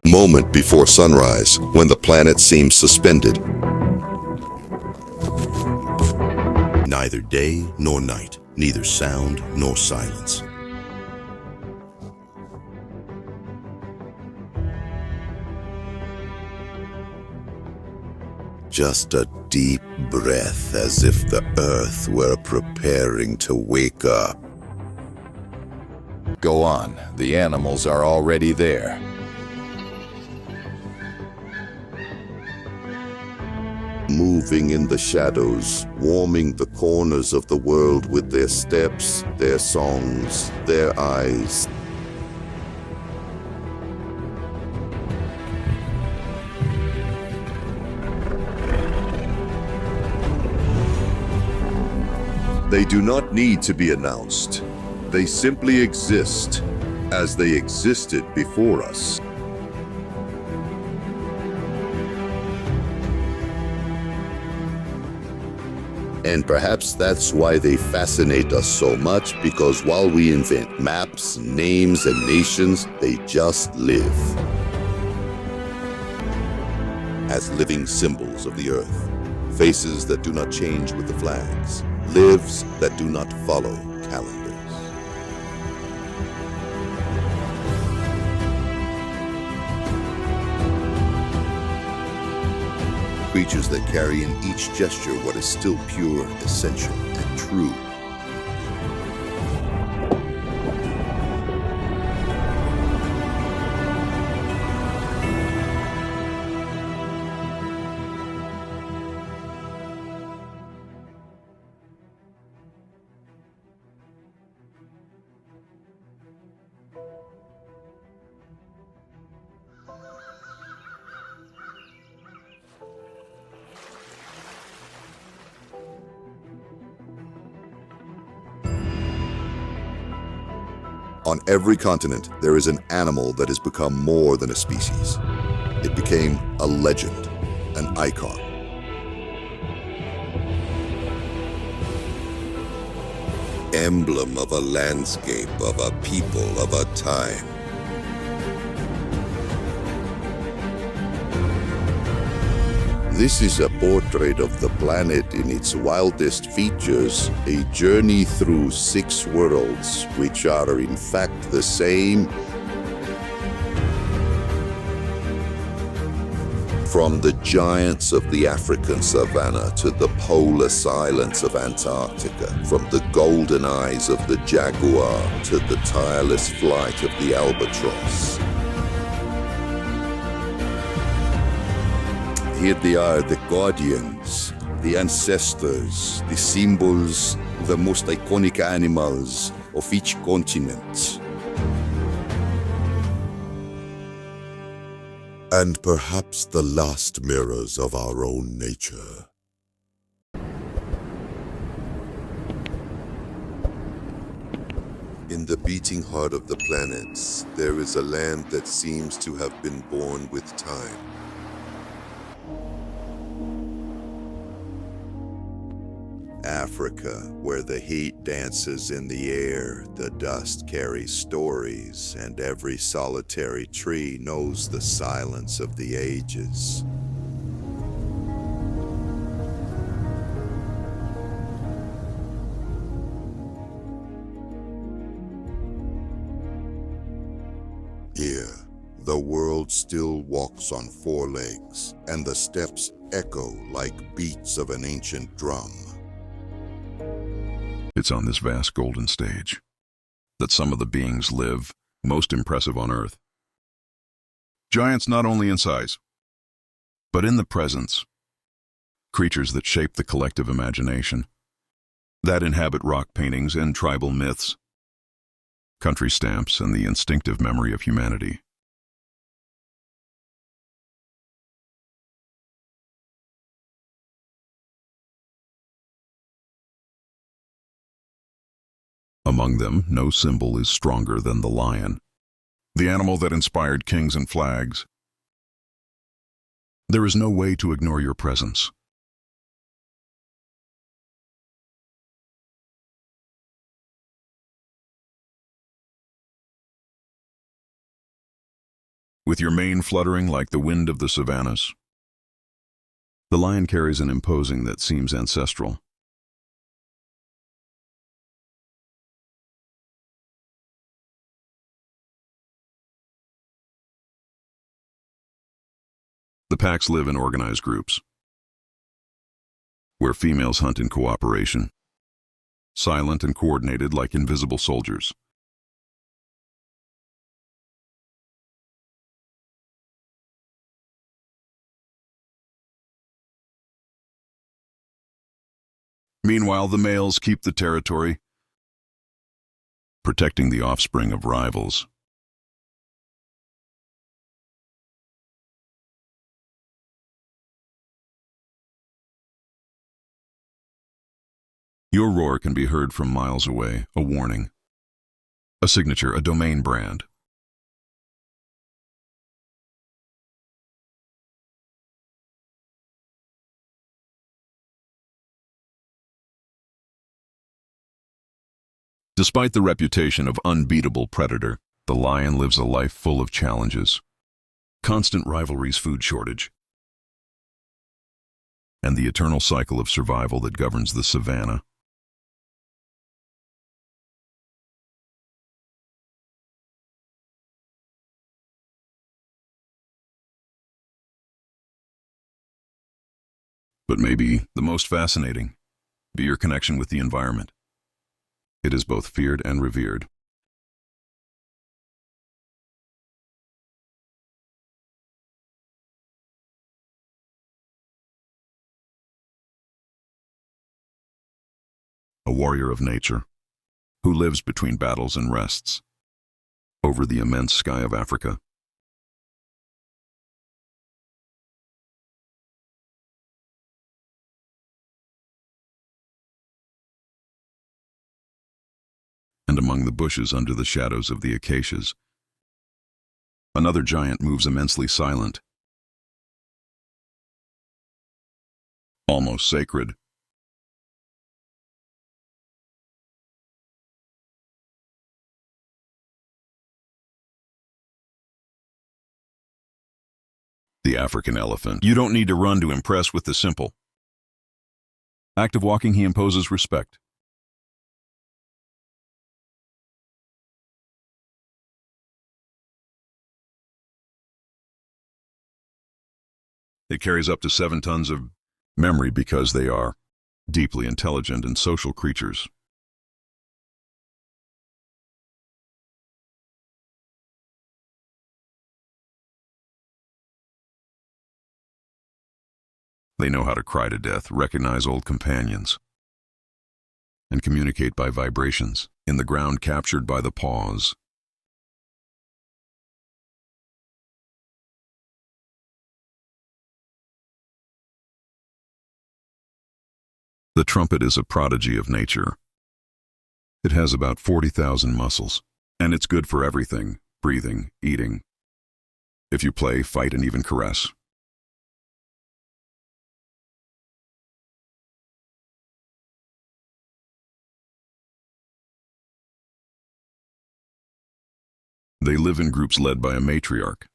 Moment before sunrise, when the planet seems suspended. Neither day nor night, neither sound nor silence. Just a deep breath, as if the earth were preparing to wake up. Go on, the animals are already there. Moving in the shadows, warming the corners of the world with their steps, their songs, their eyes. They do not need to be announced. They simply exist as they existed before us. And perhaps that's why they fascinate us so much, because while we invent maps, names, and nations, they just live as living symbols of the earth. Faces that do not change with the flags. Lives that do not follow calendars. Creatures that carry in each gesture what is still pure, essential, and true. On every continent, there is an animal that has become more than a species. It became a legend, an icon. Emblem of a landscape, of a people, of a time. This is a portrait of the planet in its wildest features, a journey through 6 worlds, which are in fact the same. From the giants of the African savanna to the polar silence of Antarctica, from the golden eyes of the jaguar to the tireless flight of the albatross. Here they are, the guardians, the ancestors, the symbols, the most iconic animals of each continent. And perhaps the last mirrors of our own nature. In the beating heart of the planets, there is a land that seems to have been born with time. Africa, where the heat dances in the air, the dust carries stories, and every solitary tree knows the silence of the ages. Here, the world still walks on 4 legs, and the steps echo like beats of an ancient drum. It's on this vast golden stage that some of the beings live most impressive on Earth. Giants not only in size, but in the presence. Creatures that shape the collective imagination, that inhabit rock paintings and tribal myths, country stamps and the instinctive memory of humanity. Among them, no symbol is stronger than the lion, the animal that inspired kings and flags. There is no way to ignore your presence. with your mane fluttering like the wind of the savannas. The lion carries an imposing that seems ancestral. The packs live in organized groups, where females hunt in cooperation, silent and coordinated like invisible soldiers. Meanwhile, the males keep the territory, protecting the offspring of rivals. Your roar can be heard from miles away, a warning, a signature, a domain brand. Despite the reputation of unbeatable predator, the lion lives a life full of challenges. Constant rivalries, food shortage, and the eternal cycle of survival that governs the savanna. But maybe the most fascinating be your connection with the environment. It is both feared and revered. A warrior of nature, who lives between battles and rests, over the immense sky of Africa. And among the bushes under the shadows of the acacias, another giant moves immensely silent, almost sacred. The African elephant. You don't need to run to impress with the simple act of walking. He imposes respect. It carries up to 7 tons of memory because they are deeply intelligent and social creatures. They know how to cry to death, recognize old companions, and communicate by vibrations in the ground captured by the paws. The trumpet is a prodigy of nature. It has about 40,000 muscles, and it's good for everything: breathing, eating. If you play, fight, and even caress. They live in groups led by a matriarch,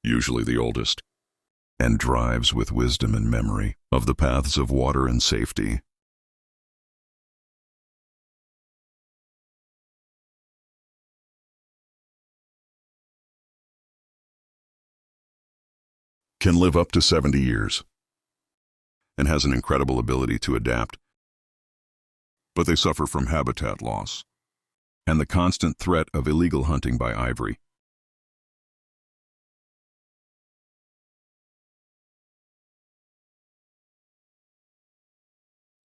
usually the oldest, and drives with wisdom and memory of the paths of water and safety. Can live up to 70 years and has an incredible ability to adapt, but they suffer from habitat loss and the constant threat of illegal hunting by ivory.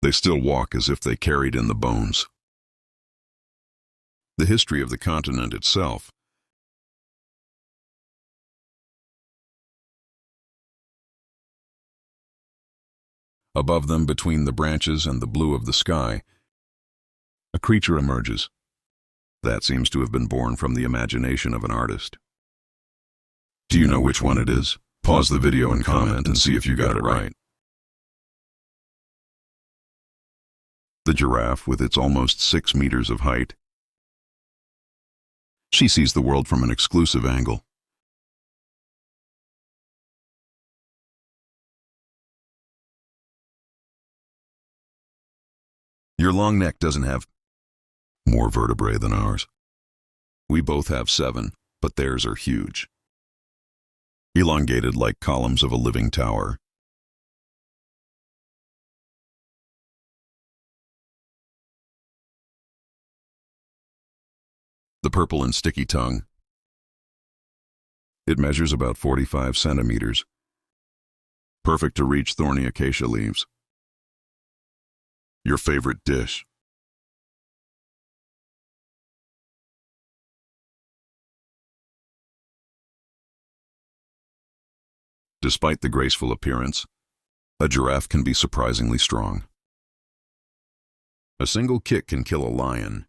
They still walk as if they carried in the bones the history of the continent itself. Above them, between the branches and the blue of the sky, a creature emerges that seems to have been born from the imagination of an artist. Do you know which one it is? Pause the video and comment and see if you got it right. The giraffe, with its almost 6 meters of height, She sees the world from an exclusive angle. Your long neck doesn't have more vertebrae than ours. We both have 7, but theirs are huge, elongated like columns of a living tower. The purple and sticky tongue. It measures about 45 centimeters, perfect to reach thorny acacia leaves. Your favorite dish. Despite the graceful appearance, a giraffe can be surprisingly strong. A single kick can kill a lion.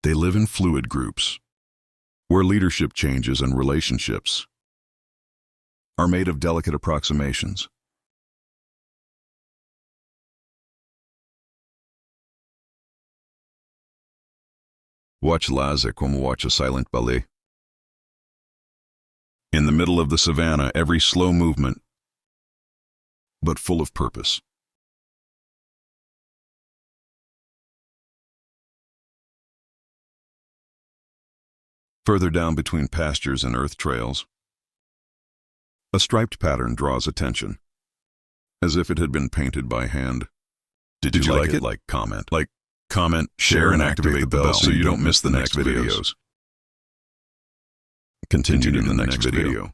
They live in fluid groups, where leadership changes and relationships are made of delicate approximations. Watch Laza como watch a silent ballet. In the middle of the savannah, every slow movement, but full of purpose. Further down between pastures and earth trails, a striped pattern draws attention, as if it had been painted by hand. Did you like it? Comment, share, and activate the bell so you don't miss the next videos. Continue in the next video.